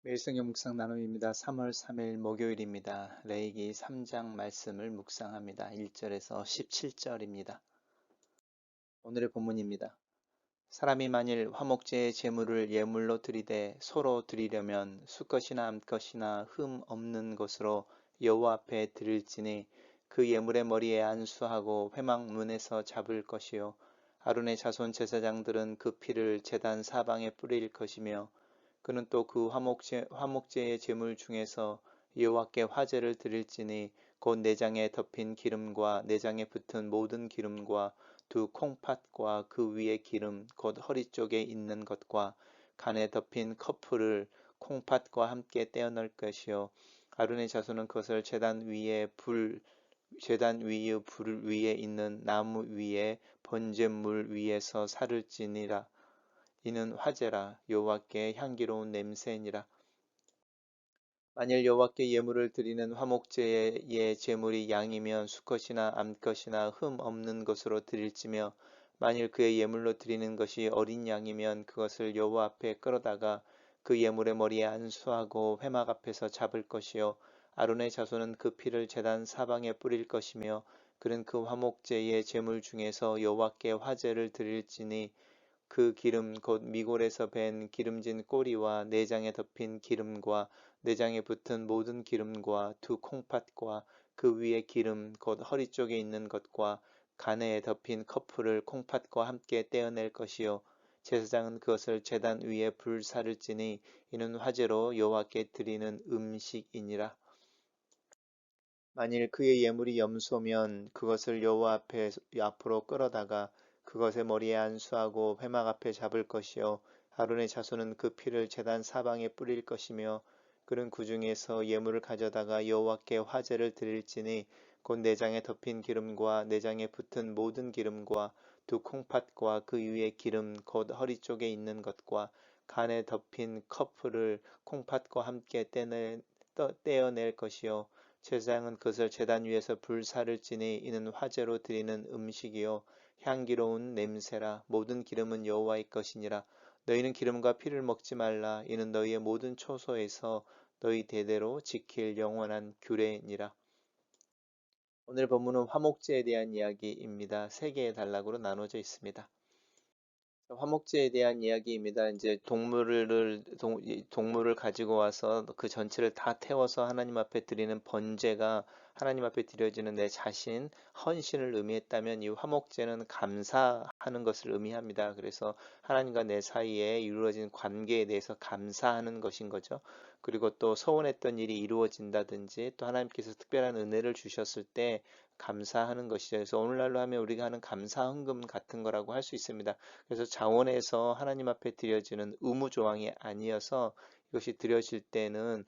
매일 성경 묵상 나눔입니다. 3월 3일 목요일입니다. 레위기 3장 말씀을 묵상합니다. 1절에서 17절입니다. 오늘의 본문입니다. 사람이 만일 화목제의 제물을 예물로 드리되 소로 드리려면 수컷이나 암컷이나 흠 없는 것으로 여호와 앞에 드릴지니 그 예물의 머리에 안수하고 회막문에서 잡을 것이요 아론의 자손 제사장들은 그 피를 제단 사방에 뿌릴 것이며 그는 또 그 화목제의 제물 중에서 여호와께 화제를 드릴지니 곧 내장에 덮인 기름과 내장에 붙은 모든 기름과 두 콩팥과 그 위의 기름 곧 허리 쪽에 있는 것과 간에 덮인 커플을 콩팥과 함께 떼어낼 것이요 아론의 자손은 그것을 제단 위의 불 위에 있는 나무 위에 번제물 위에서 살을지니라. 이는 화제라. 여호와께 향기로운 냄새니라. 만일 여호와께 예물을 드리는 화목제의 제물이 양이면 수컷이나 암컷이나 흠 없는 것으로 드릴지며 만일 그의 예물로 드리는 것이 어린 양이면 그것을 여호와 앞에 끌어다가 그 예물의 머리에 안수하고 회막 앞에서 잡을 것이요 아론의 자손은 그 피를 제단 사방에 뿌릴 것이며 그는 그 화목제의 제물 중에서 여호와께 화제를 드릴지니 그 기름 곧 미골에서 밴 기름진 꼬리와 내장에 덮인 기름과 내장에 붙은 모든 기름과 두 콩팥과 그 위에 기름 곧 허리 쪽에 있는 것과 간에 덮인 커플을 콩팥과 함께 떼어낼 것이요 제사장은 그것을 제단 위에 불사를 지니 이는 화제로 여호와께 드리는 음식이니라. 만일 그의 예물이 염소면 그것을 여호와 앞으로 끌어다가 그것의 머리에 안수하고 회막 앞에 잡을 것이요 아론의 자손은 그 피를 제단 사방에 뿌릴 것이며 그는 그 중에서 예물을 가져다가 여호와께 화제를 드릴지니 곧 내장에 덮인 기름과 내장에 붙은 모든 기름과 두 콩팥과 그 위에 기름 곧 허리 쪽에 있는 것과 간에 덮인 커플을 콩팥과 함께 떼어낼 것이요 제사장은 그것을 제단 위에서 불사를 지니 이는 화제로 드리는 음식이요 향기로운 냄새라. 모든 기름은 여호와의 것이니라. 너희는 기름과 피를 먹지 말라. 이는 너희의 모든 초소에서 너희 대대로 지킬 영원한 규례니라. 오늘 본문은 화목제에 대한 이야기입니다. 세 개의 단락으로 나눠져 있습니다. 화목제에 대한 이야기입니다. 이제 동물을 가지고 와서 그 전체를 다 태워서 하나님 앞에 드리는 번제가 하나님 앞에 드려지는 내 자신, 헌신을 의미했다면 이 화목제는 감사하는 것을 의미합니다. 그래서 하나님과 내 사이에 이루어진 관계에 대해서 감사하는 것인 거죠. 그리고 또 소원했던 일이 이루어진다든지 또 하나님께서 특별한 은혜를 주셨을 때 감사하는 것이죠. 그래서 오늘날로 하면 우리가 하는 감사 헌금 같은 거라고 할 수 있습니다. 그래서 자원에서 하나님 앞에 드려지는 의무 조항이 아니어서 이것이 드려질 때는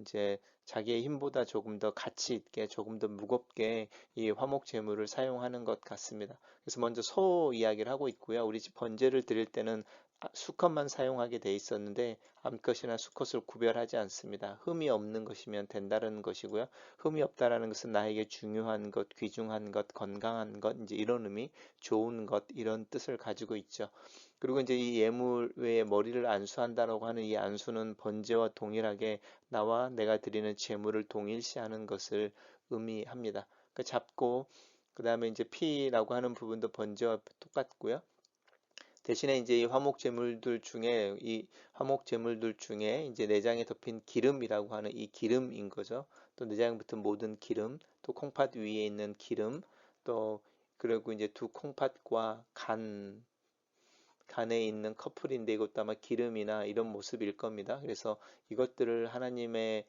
이제 자기의 힘보다 조금 더 가치 있게 조금 더 무겁게 이 화목 제물을 사용하는 것 같습니다. 그래서 먼저 소 이야기를 하고 있고요. 우리 집 번제를 드릴 때는 수컷만 사용하게 돼 있었는데 암컷이나 수컷을 구별하지 않습니다. 흠이 없는 것이면 된다는 것이고요. 흠이 없다라는 것은 나에게 중요한 것, 귀중한 것, 건강한 것, 이제 이런 의미, 좋은 것 이런 뜻을 가지고 있죠. 그리고 이제 이 예물 외에 머리를 안수한다라고 하는 이 안수는 번제와 동일하게 나와 내가 드리는 제물을 동일시하는 것을 의미합니다. 그 잡고 그 다음에 이제 피라고 하는 부분도 번제와 똑같고요. 대신에 이제 이 화목 제물들 중에 이제 내장에 덮인 기름이라고 하는 이 기름인 거죠. 또 내장에 붙은 모든 기름, 또 콩팥 위에 있는 기름, 또 그리고 이제 두 콩팥과 간에 있는 커플인데 이것도 아마 기름이나 이런 모습일 겁니다. 그래서 이것들을 하나님의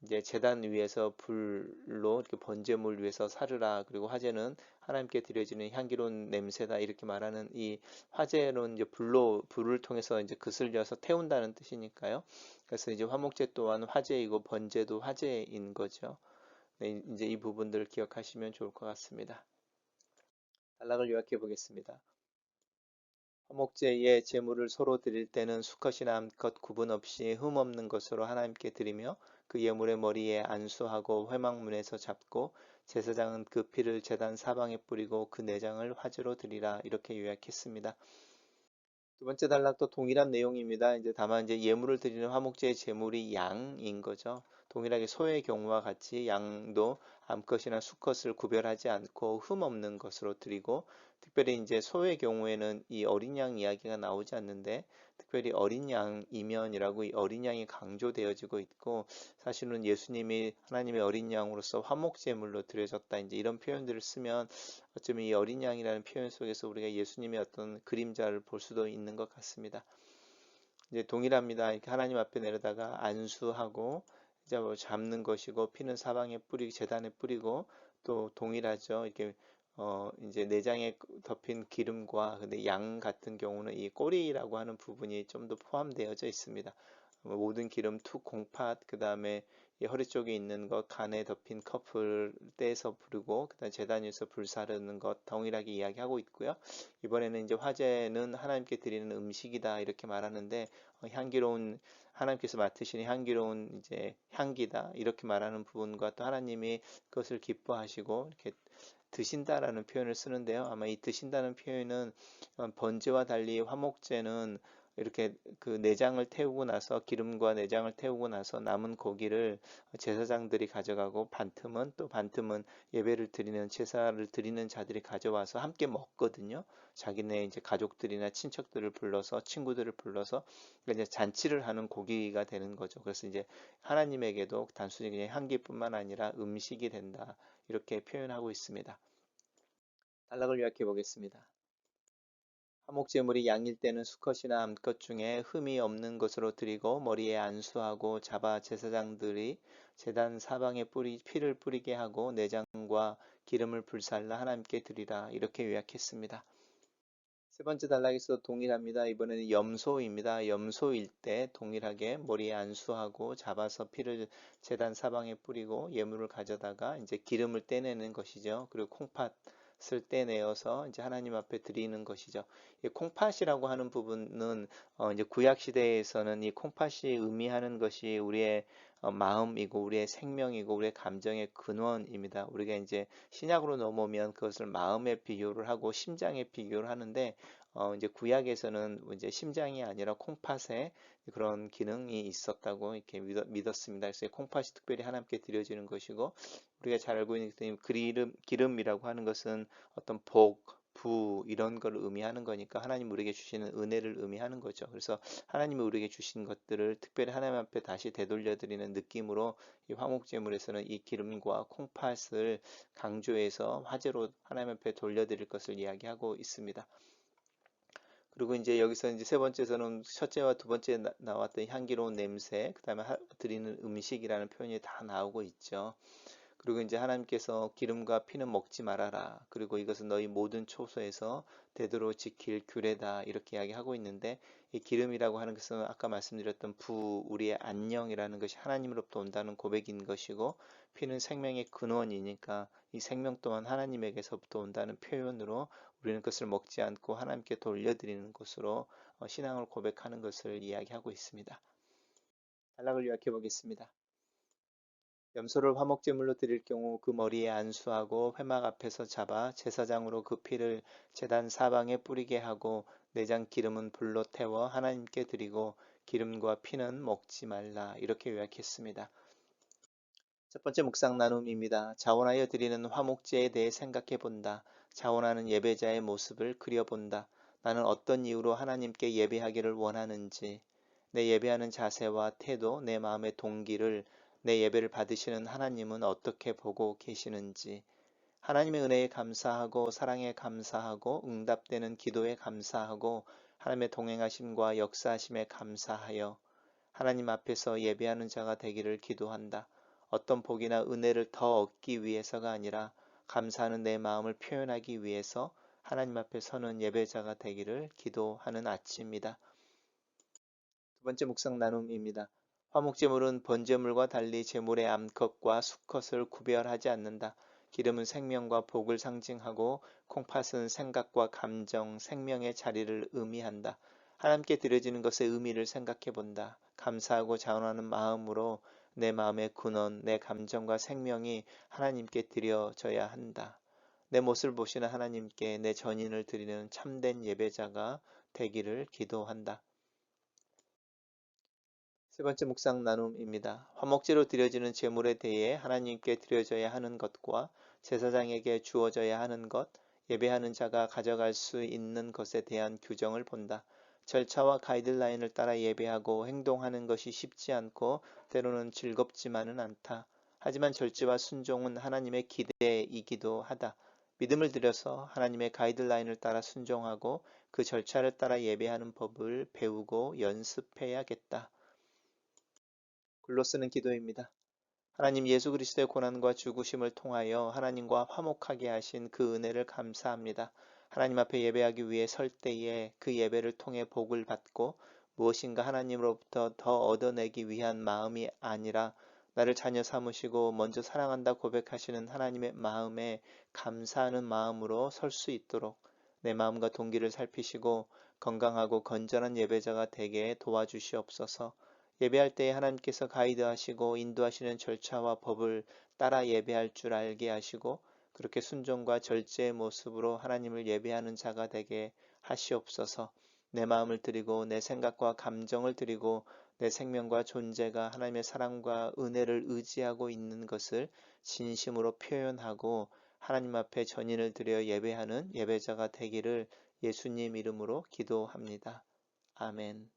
이제 제단 위에서 불로 이렇게 번제물 위에서 사르라. 그리고 화제는 하나님께 드려지는 향기로운 냄새다. 이렇게 말하는 이 화제는 이제 불을 통해서 이제 그슬려서 태운다는 뜻이니까요. 그래서 이제 화목제 또한 화제이고 번제도 화제인 거죠. 네, 이제 이 부분들을 기억하시면 좋을 것 같습니다. 단락을 요약해 보겠습니다. 화목제의 제물을 서로 드릴 때는 수컷이나 암컷 구분 없이 흠 없는 것으로 하나님께 드리며 그 예물의 머리에 안수하고 회막문에서 잡고 제사장은 그 피를 제단 사방에 뿌리고 그 내장을 화제로 드리라 이렇게 요약했습니다. 두 번째 단락도 동일한 내용입니다. 이제 다만 이제 예물을 드리는 화목제의 제물이 양인 거죠. 동일하게 소의 경우와 같이 양도 암컷이나 수컷을 구별하지 않고 흠 없는 것으로 드리고, 특별히 이제 소의 경우에는 이 어린 양 이야기가 나오지 않는데, 특별히 어린 양이면이라고 이 어린 양이 강조되어지고 있고, 사실은 예수님이 하나님의 어린 양으로서 화목제물로 드려졌다, 이제 이런 표현들을 쓰면 어쩌면 이 어린 양이라는 표현 속에서 우리가 예수님의 어떤 그림자를 볼 수도 있는 것 같습니다. 이제 동일합니다. 이렇게 하나님 앞에 내려다가 안수하고 이제 뭐 잡는 것이고, 피는 사방에 뿌리고 제단에 뿌리고, 또 동일하죠. 이렇게 이제 내장에 덮인 기름과, 근데 양 같은 경우는 이 꼬리라고 하는 부분이 좀 더 포함되어져 있습니다. 모든 기름 투 공팥, 그 다음에 이 허리 쪽에 있는 것, 간에 덮인 커플 떼서 부르고, 그 다음에 제단 위에서 불 사르는 것 동일하게 이야기하고 있고요. 이번에는 이제 화제는 하나님께 드리는 음식이다 이렇게 말하는데, 향기로운, 하나님께서 맡으시는 향기로운 이제 향기다 이렇게 말하는 부분과, 또 하나님이 그것을 기뻐하시고 이렇게 드신다라는 표현을 쓰는데요. 아마 이 드신다는 표현은 번제와 달리 화목제는 이렇게 그 내장을 태우고 나서, 기름과 내장을 태우고 나서 남은 고기를 제사장들이 가져가고, 반틈은 예배를 드리는, 제사를 드리는 자들이 가져와서 함께 먹거든요. 자기네 이제 가족들이나 친척들을 불러서, 친구들을 불러서 이제 잔치를 하는 고기가 되는 거죠. 그래서 이제 하나님에게도 단순히 그냥 향기뿐만 아니라 음식이 된다, 이렇게 표현하고 있습니다. 단락을 요약해 보겠습니다. 화목제물이 양일 때는 수컷이나 암컷 중에 흠이 없는 것으로 드리고, 머리에 안수하고 잡아 제사장들이 제단 사방에 피를 뿌리게 하고, 내장과 기름을 불살라 하나님께 드리라, 이렇게 요약했습니다. 세 번째 단락에서 동일합니다. 이번에는 염소입니다. 염소일 때 동일하게 머리에 안수하고 잡아서 피를 제단 사방에 뿌리고, 예물을 가져다가 이제 기름을 떼내는 것이죠. 그리고 콩팥을 떼내어서 이제 하나님 앞에 드리는 것이죠. 이 콩팥이라고 하는 부분은 이제 구약 시대에서는 이 콩팥이 의미하는 것이 우리의 마음이고, 우리의 생명이고, 우리의 감정의 근원입니다. 우리가 이제 신약으로 넘어오면 그것을 마음에 비교를 하고 심장에 비교를 하는데, 이제 구약에서는 이제 심장이 아니라 콩팥에 그런 기능이 있었다고 이렇게 믿었습니다. 그래서 콩팥이 특별히 하나님께 드려지는 것이고, 우리가 잘 알고 있는 기름이라고 하는 것은 어떤 복, 부 이런 걸 의미하는 거니까, 하나님 우리에게 주시는 은혜를 의미하는 거죠. 그래서 하나님이 우리에게 주신 것들을 특별히 하나님 앞에 다시 되돌려 드리는 느낌으로, 이 화목제물에서는 이 기름과 콩팥을 강조해서 화제로 하나님 앞에 돌려드릴 것을 이야기하고 있습니다. 그리고 이제 여기서 이제 세 번째에서는 첫째와 두 번째 나왔던 향기로운 냄새, 그 다음에 드리는 음식이라는 표현이 다 나오고 있죠. 그리고 이제 하나님께서 기름과 피는 먹지 말아라, 그리고 이것은 너희 모든 초소에서 되도록 지킬 규례다, 이렇게 이야기하고 있는데, 이 기름이라고 하는 것은 아까 말씀드렸던 우리의 안녕이라는 것이 하나님으로부터 온다는 고백인 것이고, 피는 생명의 근원이니까 이 생명 또한 하나님에게서부터 온다는 표현으로, 우리는 그것을 먹지 않고 하나님께 돌려드리는 것으로 신앙을 고백하는 것을 이야기하고 있습니다. 단락을 요약해 보겠습니다. 염소를 화목제물로 드릴 경우 그 머리에 안수하고 회막 앞에서 잡아 제사장으로 그 피를 제단 사방에 뿌리게 하고, 내장 기름은 불로 태워 하나님께 드리고, 기름과 피는 먹지 말라, 이렇게 요약했습니다. 첫 번째 묵상 나눔입니다. 자원하여 드리는 화목제에 대해 생각해 본다. 자원하는 예배자의 모습을 그려본다. 나는 어떤 이유로 하나님께 예배하기를 원하는지, 내 예배하는 자세와 태도, 내 마음의 동기를 내 예배를 받으시는 하나님은 어떻게 보고 계시는지, 하나님의 은혜에 감사하고, 사랑에 감사하고, 응답되는 기도에 감사하고, 하나님의 동행하심과 역사하심에 감사하여 하나님 앞에서 예배하는 자가 되기를 기도한다. 어떤 복이나 은혜를 더 얻기 위해서가 아니라 감사하는 내 마음을 표현하기 위해서 하나님 앞에 서는 예배자가 되기를 기도하는 아침이다. 두 번째 묵상 나눔입니다. 화목제물은 번제물과 달리 제물의 암컷과 수컷을 구별하지 않는다. 기름은 생명과 복을 상징하고, 콩팥은 생각과 감정, 생명의 자리를 의미한다. 하나님께 드려지는 것의 의미를 생각해 본다. 감사하고 자원하는 마음으로 내 마음의 근원, 내 감정과 생명이 하나님께 드려져야 한다. 내 모습을 보시는 하나님께 내 전인을 드리는 참된 예배자가 되기를 기도한다. 세 번째 묵상 나눔입니다. 화목제로 드려지는 제물에 대해 하나님께 드려져야 하는 것과 제사장에게 주어져야 하는 것, 예배하는 자가 가져갈 수 있는 것에 대한 규정을 본다. 절차와 가이드라인을 따라 예배하고 행동하는 것이 쉽지 않고 때로는 즐겁지만은 않다. 하지만 절제와 순종은 하나님의 기대이기도 하다. 믿음을 들여서 하나님의 가이드라인을 따라 순종하고 그 절차를 따라 예배하는 법을 배우고 연습해야겠다. 글로 쓰는 기도입니다. 하나님, 예수 그리스도의 고난과 죽으심을 통하여 하나님과 화목하게 하신 그 은혜를 감사합니다. 하나님 앞에 예배하기 위해 설 때에 그 예배를 통해 복을 받고 무엇인가 하나님으로부터 더 얻어내기 위한 마음이 아니라 나를 자녀 삼으시고 먼저 사랑한다 고백하시는 하나님의 마음에 감사하는 마음으로 설 수 있도록 내 마음과 동기를 살피시고 건강하고 건전한 예배자가 되게 도와주시옵소서. 예배할 때에 하나님께서 가이드하시고 인도하시는 절차와 법을 따라 예배할 줄 알게 하시고 그렇게 순종과 절제의 모습으로 하나님을 예배하는 자가 되게 하시옵소서. 내 마음을 드리고 내 생각과 감정을 드리고 내 생명과 존재가 하나님의 사랑과 은혜를 의지하고 있는 것을 진심으로 표현하고 하나님 앞에 전인을 드려 예배하는 예배자가 되기를 예수님 이름으로 기도합니다. 아멘.